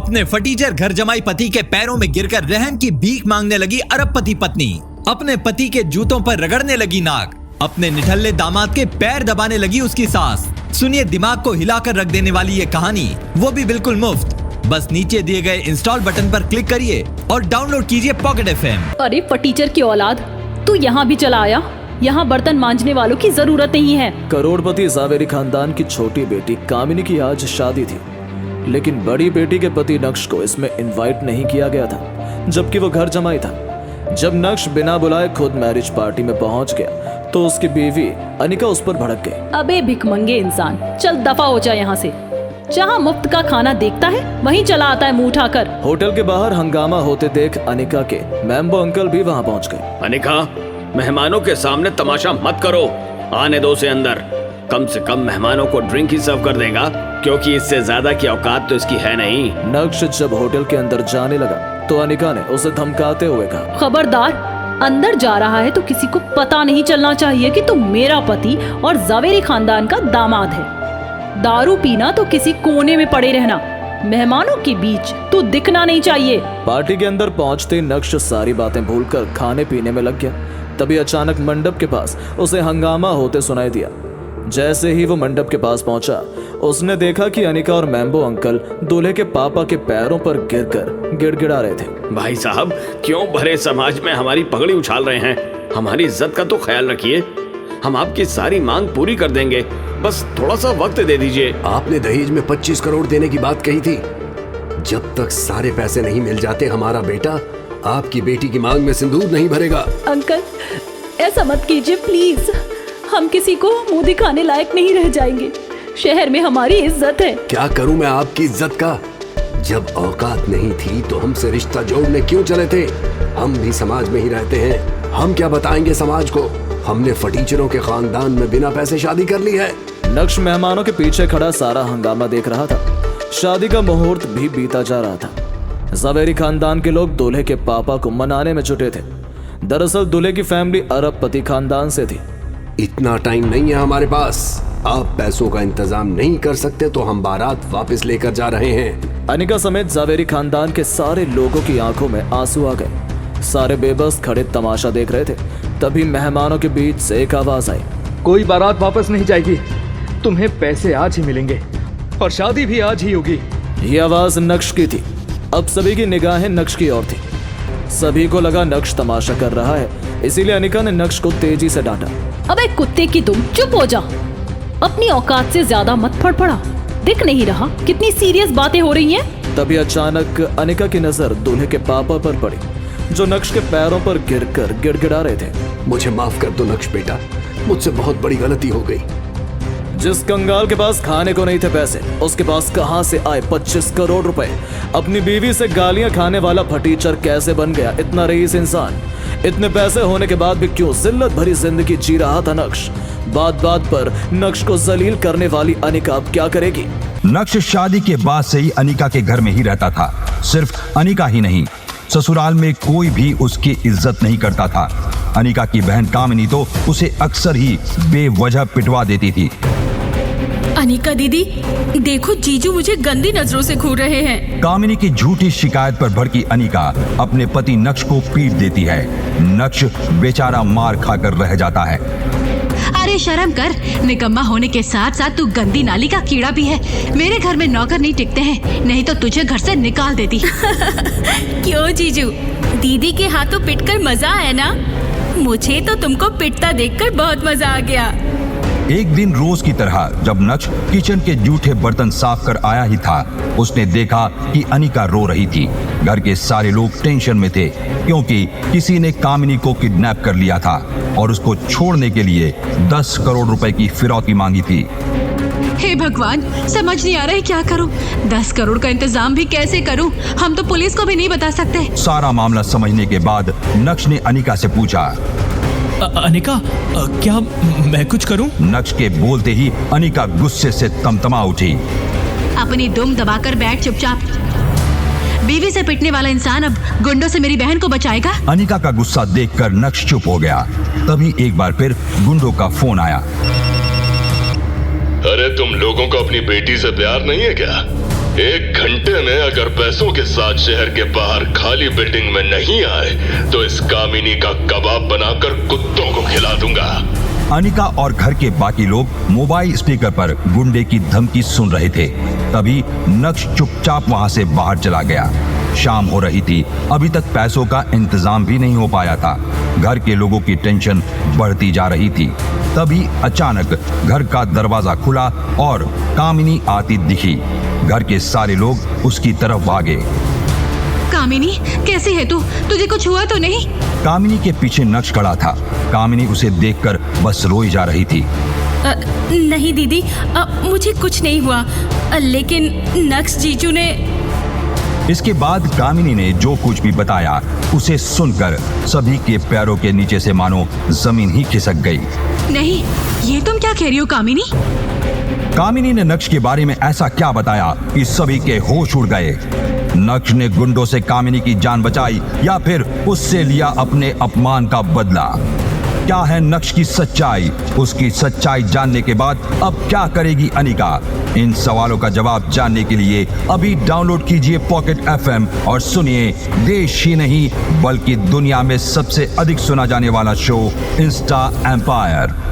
अपने फटीचर घर जमाई पति के पैरों में गिरकर रहम की भीख मांगने लगी अरबपति पत्नी। अपने पति के जूतों पर रगड़ने लगी नाक। अपने निठल्ले दामाद के पैर दबाने लगी उसकी सास। सुनिए दिमाग को हिलाकर रख देने वाली ये कहानी, वो भी बिल्कुल मुफ्त। बस नीचे दिए गए इंस्टॉल बटन पर क्लिक करिए और डाउनलोड कीजिए पॉकेट एफएम। अरे फटीचर की औलाद, तू यहाँ भी चला आया? यहाँ बर्तन मांजने वालों की जरूरत नहीं है। करोड़पति जावेरी खानदान की छोटी बेटी कामिनी की आज शादी थी, लेकिन बड़ी बेटी के पति नक्श को इसमें इनवाइट नहीं किया गया था, जबकि वो घर जमाई था। जब नक्श बिना बुलाए खुद मैरिज पार्टी में पहुंच गया तो उसकी बीवी अनिका उस पर भड़क गई। अबे भिखमंगे इंसान, चल दफा हो जा यहाँ से। जहाँ मुफ्त का खाना देखता है वहीं चला आता है मुंह उठाकर। होटल के बाहर हंगामा होते देख अनिका के मैम्बो अंकल भी वहाँ पहुँच गए। अनिका, मेहमानों के सामने तमाशा मत करो, आने दो उसे अंदर। कम से कम मेहमानों को ड्रिंक ही सर्व कर देगा, क्योंकि इससे ज्यादा की औकात तो इसकी है नहीं। नक्श जब होटल के अंदर जाने लगा तो अनिका ने उसे धमकाते हुए कहा, खबरदार, अंदर जा रहा है तो किसी को पता नहीं चलना चाहिए कि तू मेरा पति और जावेरी खानदान का दामाद है। दारू पीना तो किसी कोने में पड़े रहना, मेहमानों के बीच तू दिखना नहीं चाहिए। पार्टी के अंदर पहुंचते नक्श सारी बातें भूलकर खाने पीने में लग गया। तभी अचानक मंडप के पास उसे हंगामा होते सुनाई दिया। जैसे ही वो मंडप के पास पहुंचा, उसने देखा कि अनिका और मैम्बो अंकल दूल्हे के पापा के पैरों पर गिरकर गिड़गिड़ा रहे थे। भाई साहब, क्यों भरे समाज में हमारी पगड़ी उछाल रहे हैं? हमारी इज्जत का तो ख्याल रखिए। हम आपकी सारी मांग पूरी कर देंगे, बस थोड़ा सा वक्त दे दीजिए। आपने दहेज में 25 करोड़ देने की बात कही थी। जब तक सारे पैसे नहीं मिल जाते, हमारा बेटा आपकी बेटी की मांग में सिंदूर नहीं भरेगा। अंकल, ऐसा मत कीजिए प्लीज। हम किसी को मुंह दिखाने लायक नहीं रह जाएंगे। शहर में हमारी इज्जत है। क्या करूं मैं आपकी इज्जत का? जब औकात नहीं थी तो हमसे रिश्ता जोड़ने क्यों चले थे? हम भी समाज में ही रहते हैं, हम क्या बताएंगे समाज को? हमने फटीचरों के खानदान में बिना पैसे शादी कर ली है। नक्श मेहमानों के पीछे खड़ा सारा हंगामा देख रहा था। शादी का मुहूर्त भी बीता जा रहा था। जावेरी खानदान के लोग दूल्हे के पापा को मनाने में जुटे थे। दरअसल दूल्हे की फैमिली अरबपति खानदान से थी। इतना टाइम नहीं है हमारे पास। आप पैसों का इंतजाम नहीं कर सकते तो हम बारात वापस लेकर जा रहे हैं। अनिका समेत जावेरी खानदान के सारे लोगों की आंखों में आंसू आ गए। सारे बेबस खड़े तमाशा देख रहे थे। तभी मेहमानों के बीच से एक आवाज आई, कोई बारात वापस नहीं जाएगी, तुम्हें पैसे आज ही मिलेंगे और शादी भी आज ही होगी। ये आवाज नक्श की थी। अब सभी की निगाहें नक्श की ओर थी। सभी को लगा नक्श तमाशा कर रहा है, इसीलिए अनिका ने नक्श को तेजी से डांटा। अबे कुत्ते की तुम, चुप हो जा। अपनी औकात से ज्यादा मत फड़फड़ा। दिख नहीं रहा कितनी सीरियस बातें हो रही हैं? तभी अचानक अनिका की नजर दूल्हे के पापा पर पड़ी, जो नक्श के पैरों पर गिरकर गिड़गिड़ा रहे थे। मुझे माफ कर दो नक्श बेटा, मुझसे बहुत बड़ी गलती हो गई। जिस कंगाल के पास खाने को नहीं थे पैसे, उसके पास कहां से आए 25 करोड़ रुपए? अपनी बीवी से गालियां खाने वाला फटीचर कैसे बन गया इतना रईस इंसान? इतने पैसे होने के बाद भी क्यों जिल्लत भरी जिंदगी जी रहा था नक्श? बात बात पर नक्श को जलील करने वाली अनिका अब क्या करेगी? नक्श शादी के बाद से ही अनिका के घर में ही रहता था। सिर्फ अनिका ही नहीं, ससुराल में कोई भी उसकी इज्जत नहीं करता था। अनिका की बहन कामिनी तो उसे अक्सर ही बेवजह पिटवा देती थी। अनिका दीदी, देखो जीजू मुझे गंदी नजरों से घूर रहे हैं। कामिनी की झूठी शिकायत पर भड़की अनिका अपने पति नक्श को पीट देती है। नक्श बेचारा मार खाकर रह जाता है। अरे शर्म कर, निकम्मा होने के साथ साथ तू गंदी नाली का कीड़ा भी है। मेरे घर में नौकर नहीं टिकते हैं, नहीं तो तुझे घर से निकाल देती। क्यों जीजू, दीदी के हाथों पिटकर मजा आया ना? मुझे तो तुमको पिटता देखकर बहुत मजा आ गया। एक दिन रोज की तरह जब नक्श किचन के जूठे बर्तन साफ कर आया ही था, उसने देखा कि अनिका रो रही थी। घर के सारे लोग टेंशन में थे, क्योंकि किसी ने कामिनी को किडनैप कर लिया था और उसको छोड़ने के लिए 10 करोड़ रुपए की फिरौती मांगी थी। हे भगवान, समझ नहीं आ रहा है क्या करूं। 10 करोड़ का इंतजाम भी कैसे करूं? हम तो पुलिस को भी नहीं बता सकते। सारा मामला समझने के बाद नक्श ने अनिका से पूछा, अनिका, क्या मैं कुछ करूं? नक्श के बोलते ही अनिका गुस्से से तमतमा उठी। अपनी दुम दबाकर बैठ चुपचाप। बीवी से पिटने वाला इंसान अब गुंडों से मेरी बहन को बचाएगा? अनिका का गुस्सा देखकर नक्श चुप हो गया। तभी एक बार फिर गुंडों का फोन आया। अरे तुम लोगों को अपनी बेटी से प्यार नहीं है क्या? 1 घंटे में अगर पैसों के साथ शहर के बाहर खाली बिल्डिंग में नहीं आए तो इस कामिनी का कबाब बनाकर कुत्तों को खिला दूंगा। अनिका और घर के बाकी लोग मोबाइल स्पीकर पर गुंडे की धमकी सुन रहे थे। तभी नक्श चुपचाप वहां से बाहर चला गया। शाम हो रही थी, अभी तक पैसों का इंतजाम भी नहीं हो पाया था। घर के लोगों की टेंशन बढ़ती जा रही थी। तभी अचानक घर का दरवाजा खुला और कामिनी आती दिखी। घर के सारे लोग उसकी तरफ भागे। कामिनी, कैसी है तू? तुझे कुछ हुआ तो नहीं? कामिनी के पीछे नक्श खड़ा था। कामिनी उसे देखकर बस रोई जा रही थी। नहीं दीदी, मुझे कुछ नहीं हुआ, लेकिन नक्श जीजू ने। इसके बाद कामिनी ने जो कुछ भी बताया उसे सुनकर सभी के पैरों के नीचे से मानो जमीन ही खिसक गई। नहीं, ये तुम क्या कह रही हो कामिनी? कामिनी ने नक्श के बारे में ऐसा क्या बताया कि सभी के होश उड़ गए। नक्श ने गुंडों से कामिनी की जान बचाई या फिर उससे लिया अपने अपमान का बदला? क्या है नक्श की सच्चाई? उसकी सच्चाई जानने के बाद अब क्या करेगी अनिका? इन सवालों का जवाब जानने के लिए अभी डाउनलोड कीजिए पॉकेट FM और सुनिए देश ही नहीं बल्कि दुनिया में सबसे अधिक सुना जाने वाला शो इंस्टा एम्पायर।